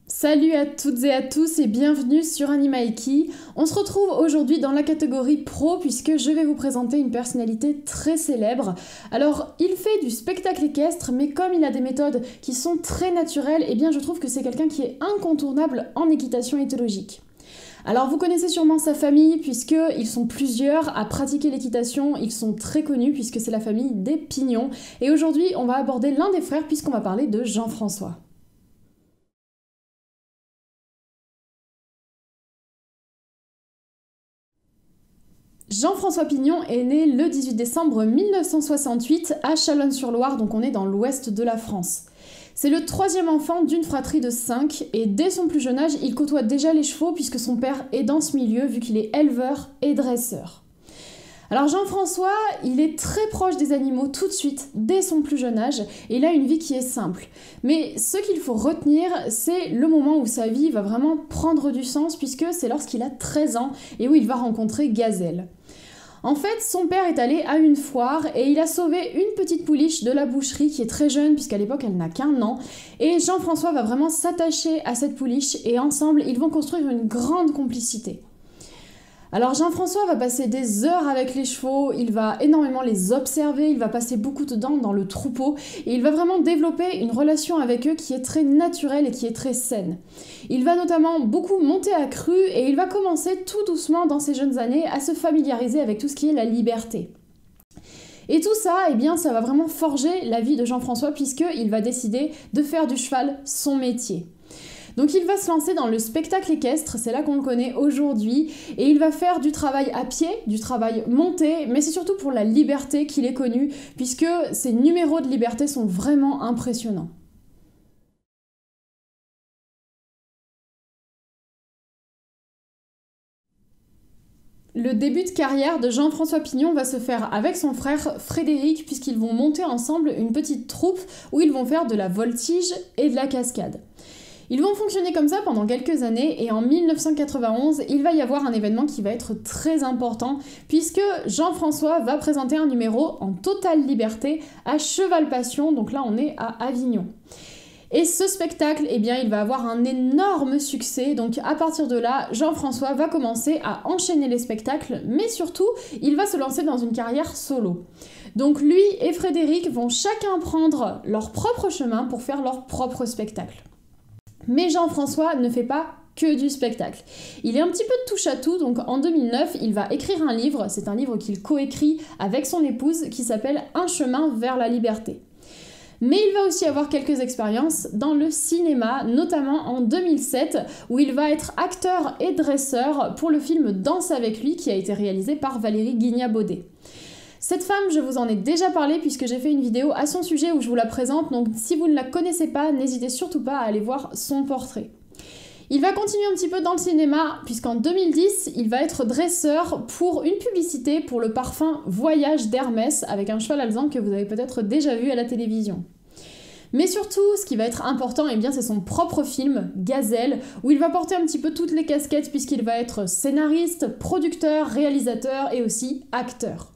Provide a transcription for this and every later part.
Salut à toutes et à tous et bienvenue sur Animaiki. On se retrouve aujourd'hui dans la catégorie pro puisque je vais vous présenter une personnalité très célèbre. Alors, il fait du spectacle équestre, mais comme il a des méthodes qui sont très naturelles, eh bien je trouve que c'est quelqu'un qui est incontournable en équitation éthologique. Alors vous connaissez sûrement sa famille puisqu'ils sont plusieurs à pratiquer l'équitation, ils sont très connus puisque c'est la famille des Pignons. Et aujourd'hui on va aborder l'un des frères puisqu'on va parler de Jean-François. Jean-François Pignon est né le 18 décembre 1968 à Chalonnes-sur-Loire, donc on est dans l'ouest de la France. C'est le troisième enfant d'une fratrie de 5 et dès son plus jeune âge, il côtoie déjà les chevaux puisque son père est dans ce milieu vu qu'il est éleveur et dresseur. Alors Jean-François, il est très proche des animaux tout de suite, dès son plus jeune âge, et il a une vie qui est simple. Mais ce qu'il faut retenir, c'est le moment où sa vie va vraiment prendre du sens puisque c'est lorsqu'il a 13 ans et où il va rencontrer Gazelle. En fait, son père est allé à une foire et il a sauvé une petite pouliche de la boucherie qui est très jeune puisqu'à l'époque elle n'a qu'1 an. Et Jean-François va vraiment s'attacher à cette pouliche et ensemble ils vont construire une grande complicité. Alors Jean-François va passer des heures avec les chevaux, il va énormément les observer, il va passer beaucoup de temps dans le troupeau et il va vraiment développer une relation avec eux qui est très naturelle et qui est très saine. Il va notamment beaucoup monter à cru et il va commencer tout doucement dans ses jeunes années à se familiariser avec tout ce qui est la liberté. Et tout ça, eh bien, ça va vraiment forger la vie de Jean-François puisqu'il va décider de faire du cheval son métier. Donc il va se lancer dans le spectacle équestre, c'est là qu'on le connaît aujourd'hui, et il va faire du travail à pied, du travail monté, mais c'est surtout pour la liberté qu'il est connu, puisque ses numéros de liberté sont vraiment impressionnants. Le début de carrière de Jean-François Pignon va se faire avec son frère Frédéric, puisqu'ils vont monter ensemble une petite troupe où ils vont faire de la voltige et de la cascade. Ils vont fonctionner comme ça pendant quelques années et en 1991, il va y avoir un événement qui va être très important puisque Jean-François va présenter un numéro en totale liberté à Cheval Passion, donc là on est à Avignon. Et ce spectacle, eh bien, il va avoir un énorme succès, donc à partir de là, Jean-François va commencer à enchaîner les spectacles, mais surtout, il va se lancer dans une carrière solo. Donc lui et Frédéric vont chacun prendre leur propre chemin pour faire leur propre spectacle. Mais Jean-François ne fait pas que du spectacle. Il est un petit peu de touche à tout, donc en 2009, il va écrire un livre, c'est un livre qu'il coécrit avec son épouse qui s'appelle Un chemin vers la liberté. Mais il va aussi avoir quelques expériences dans le cinéma, notamment en 2007, où il va être acteur et dresseur pour le film Danse avec lui, qui a été réalisé par Valérie Guignat-Baudet. Cette femme, je vous en ai déjà parlé puisque j'ai fait une vidéo à son sujet où je vous la présente, donc si vous ne la connaissez pas, n'hésitez surtout pas à aller voir son portrait. Il va continuer un petit peu dans le cinéma puisqu'en 2010, il va être dresseur pour une publicité pour le parfum Voyage d'Hermès avec un cheval alezan que vous avez peut-être déjà vu à la télévision. Mais surtout, ce qui va être important, eh bien, c'est son propre film, Gazelle, où il va porter un petit peu toutes les casquettes puisqu'il va être scénariste, producteur, réalisateur et aussi acteur.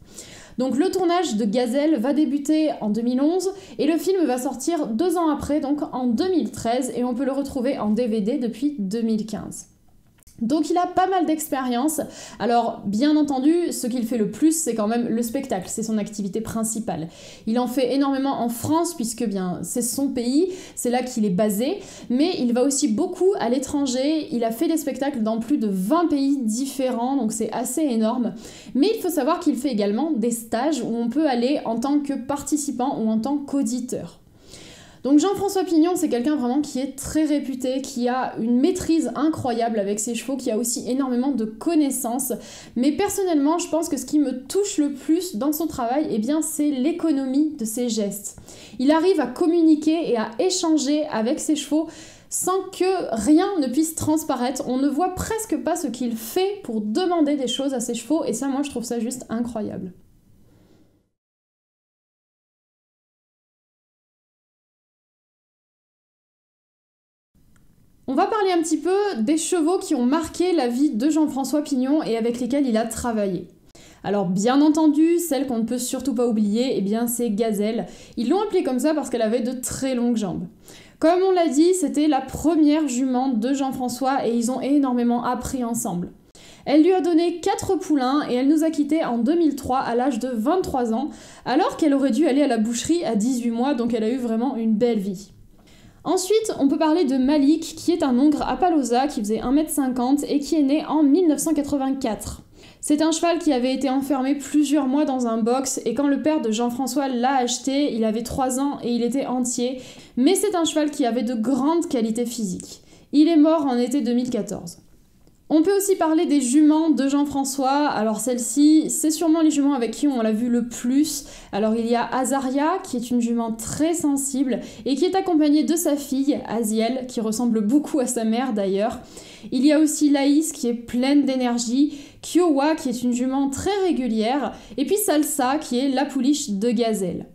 Donc le tournage de Gazelle va débuter en 2011 et le film va sortir 2 ans après, donc en 2013, et on peut le retrouver en DVD depuis 2015. Donc il a pas mal d'expérience. Alors bien entendu, ce qu'il fait le plus, c'est quand même le spectacle, c'est son activité principale. Il en fait énormément en France puisque bien c'est son pays, c'est là qu'il est basé, mais il va aussi beaucoup à l'étranger. Il a fait des spectacles dans plus de 20 pays différents, donc c'est assez énorme. Mais il faut savoir qu'il fait également des stages où on peut aller en tant que participant ou en tant qu'auditeur. Donc Jean-François Pignon, c'est quelqu'un vraiment qui est très réputé, qui a une maîtrise incroyable avec ses chevaux, qui a aussi énormément de connaissances. Mais personnellement, je pense que ce qui me touche le plus dans son travail, eh bien, c'est l'économie de ses gestes. Il arrive à communiquer et à échanger avec ses chevaux sans que rien ne puisse transparaître. On ne voit presque pas ce qu'il fait pour demander des choses à ses chevaux, et ça, moi, je trouve ça juste incroyable. On va parler un petit peu des chevaux qui ont marqué la vie de Jean-François Pignon et avec lesquels il a travaillé. Alors bien entendu, celle qu'on ne peut surtout pas oublier, eh bien c'est Gazelle. Ils l'ont appelée comme ça parce qu'elle avait de très longues jambes. Comme on l'a dit, c'était la première jument de Jean-François et ils ont énormément appris ensemble. Elle lui a donné 4 poulains et elle nous a quittés en 2003 à l'âge de 23 ans, alors qu'elle aurait dû aller à la boucherie à 18 mois, donc elle a eu vraiment une belle vie. Ensuite, on peut parler de Malik, qui est un hongre Appaloosa qui faisait 1m50 et qui est né en 1984. C'est un cheval qui avait été enfermé plusieurs mois dans un box et quand le père de Jean-François l'a acheté, il avait 3 ans et il était entier, mais c'est un cheval qui avait de grandes qualités physiques. Il est mort en été 2014. On peut aussi parler des juments de Jean-François. Alors celle-ci, c'est sûrement les juments avec qui on l'a vu le plus. Alors il y a Azaria, qui est une jument très sensible et qui est accompagnée de sa fille, Aziel, qui ressemble beaucoup à sa mère d'ailleurs. Il y a aussi Laïs, qui est pleine d'énergie, Kiowa, qui est une jument très régulière, et puis Salsa, qui est la pouliche de Gazelle.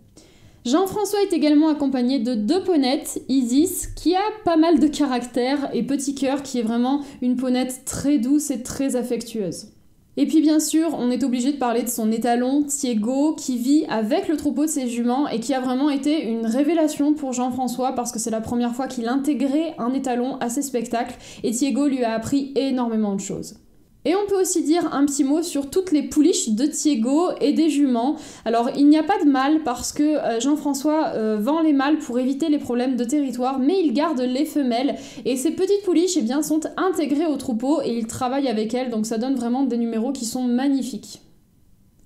Jean-François est également accompagné de 2 ponettes, Isis, qui a pas mal de caractère, et Petit Cœur, qui est vraiment une ponette très douce et très affectueuse. Et puis bien sûr, on est obligé de parler de son étalon, Thiego, qui vit avec le troupeau de ses juments et qui a vraiment été une révélation pour Jean-François parce que c'est la première fois qu'il intégrait un étalon à ses spectacles et Thiego lui a appris énormément de choses. Et on peut aussi dire un petit mot sur toutes les pouliches de Thiego et des juments. Alors il n'y a pas de mâles parce que Jean-François vend les mâles pour éviter les problèmes de territoire, mais il garde les femelles. Et ces petites pouliches sont intégrées au troupeau et il travaille avec elles, donc ça donne vraiment des numéros qui sont magnifiques.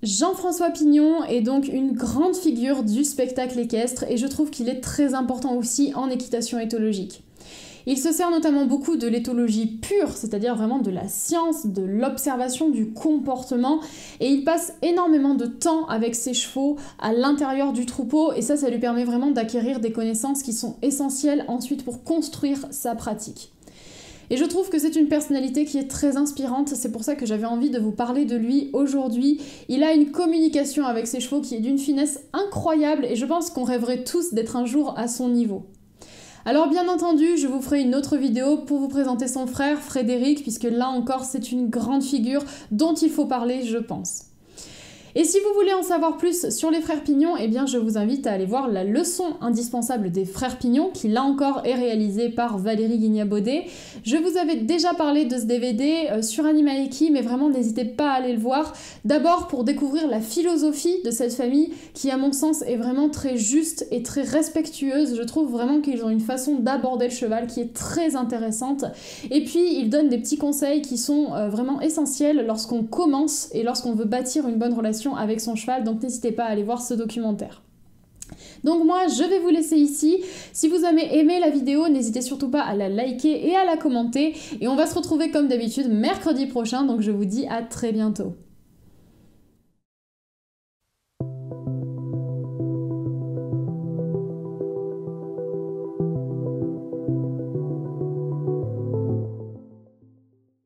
Jean-François Pignon est donc une grande figure du spectacle équestre et je trouve qu'il est très important aussi en équitation éthologique. Il se sert notamment beaucoup de l'éthologie pure, c'est-à-dire vraiment de la science, de l'observation du comportement, et il passe énormément de temps avec ses chevaux à l'intérieur du troupeau, et ça lui permet vraiment d'acquérir des connaissances qui sont essentielles ensuite pour construire sa pratique. Et je trouve que c'est une personnalité qui est très inspirante, c'est pour ça que j'avais envie de vous parler de lui aujourd'hui. Il a une communication avec ses chevaux qui est d'une finesse incroyable, et je pense qu'on rêverait tous d'être un jour à son niveau. Alors bien entendu, je vous ferai une autre vidéo pour vous présenter son frère Frédéric, puisque là encore c'est une grande figure dont il faut parler, je pense. Et si vous voulez en savoir plus sur les frères Pignon, eh bien je vous invite à aller voir la leçon indispensable des frères Pignon, qui là encore est réalisée par Valérie Guignabaudet. Je vous avais déjà parlé de ce DVD sur Animaleki, mais vraiment n'hésitez pas à aller le voir. D'abord pour découvrir la philosophie de cette famille, qui à mon sens est vraiment très juste et très respectueuse. Je trouve vraiment qu'ils ont une façon d'aborder le cheval qui est très intéressante. Et puis ils donnent des petits conseils qui sont vraiment essentiels lorsqu'on commence et lorsqu'on veut bâtir une bonne relation avec son cheval, donc n'hésitez pas à aller voir ce documentaire. Donc moi je vais vous laisser ici. Si vous avez aimé la vidéo, n'hésitez surtout pas à la liker et à la commenter, et on va se retrouver comme d'habitude mercredi prochain, donc je vous dis à très bientôt.